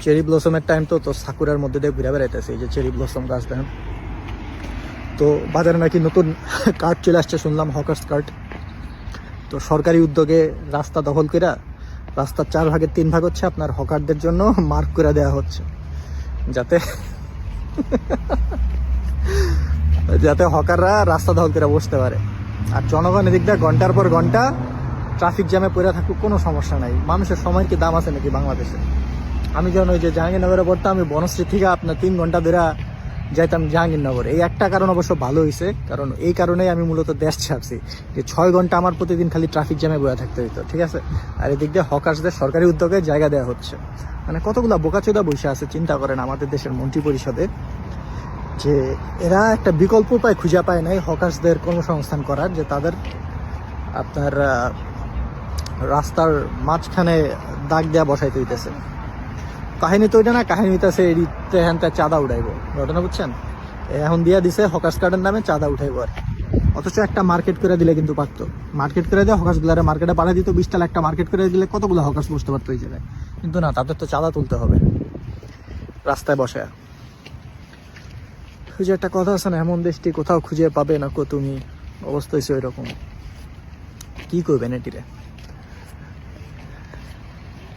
Cherry ব্লসমের time তো তো সাকুরার মধ্যে দিয়ে ঘুরে বেড়াইতেছে, এই যে চেরি ব্লসম গাছ দেখেন। তো বাজারে নাকি নতুন কার্ড চলে আসছে শুনলাম, হকার্স কার্ড। তো সরকারি উদ্যোগে রাস্তা দখল করে রাস্তার 4 ভাগের 3 ভাগ হচ্ছে আপনার হকারদের জন্য মার্ক করে দেওয়া হচ্ছে, যাতে যাতে হকাররা রাস্তা দখল করে বসতে পারে। আর জনগণ এদিক দিয়ে ঘন্টার পর ঘন্টা ট্রাফিক জ্যামে পড়ে থাকুক, কোনো সমস্যা নাই। মানুষের সময়ের কি দাম আছে নাকি বাংলাদেশে? আমি যখন ওই যে জাহাঙ্গীরনগরে পড়তাম, আমি বনশ্রী থেকে আপনার 3 ঘন্টা ধরে যাইতাম জাহাঙ্গীরনগর। এই একটা কারণ অবশ্য ভালো হয়েছে, কারণ এই কারণেই আমি মূলত দেশ ছাড়ছি, যে 6 ঘন্টা আমার প্রতিদিন খালি ট্রাফিক জ্যামে বয়ে থাকতে হইতো, ঠিক আছে। আর এদিক দিয়ে হকার্সদের সরকারি উদ্যোগে জায়গা দেওয়া হচ্ছে। মানে কতগুলা বোকাচোদা বসে আছে চিন্তা করেন আমাদের দেশের মন্ত্রী পরিষদে, যে এরা একটা বিকল্প উপায় খুঁজে পায় নাই হকার্সদের কর্মসংস্থান করার, যে তাদের আপনার রাস্তার মাঝখানে দাগ দেওয়া বসাইতে হইতেছে। কাহিনী তো এটা না, কাহিনী হইতেছে এদিকে হ্যানতে চাঁদা উঠাইবো, ঘটনা বুঝছেন। এখন দিয়া দিছে হকার্স কার্ডের নামে চাঁদা উঠাইবো আর। অথচ একটা মার্কেট করে দিলে কিন্তু পারতো, মার্কেট করে দেওয়া হকার্সগুলারে মার্কেটে পাঠিয়ে দিত, 20 টাকা একটা মার্কেট করে দিলে কতগুলো হকার্স বসতে পারতো এই জায়গায়। কিন্তু না, তাদের তো চাঁদা তুলতে হবে রাস্তায় বসে। ওই যে একটা কথা আছে না, এমন দেশটি কোথাও খুঁজে পাবে না কো তুমি, অবস্থা হয়েছে ওই রকম। কি করবেন এটিরে।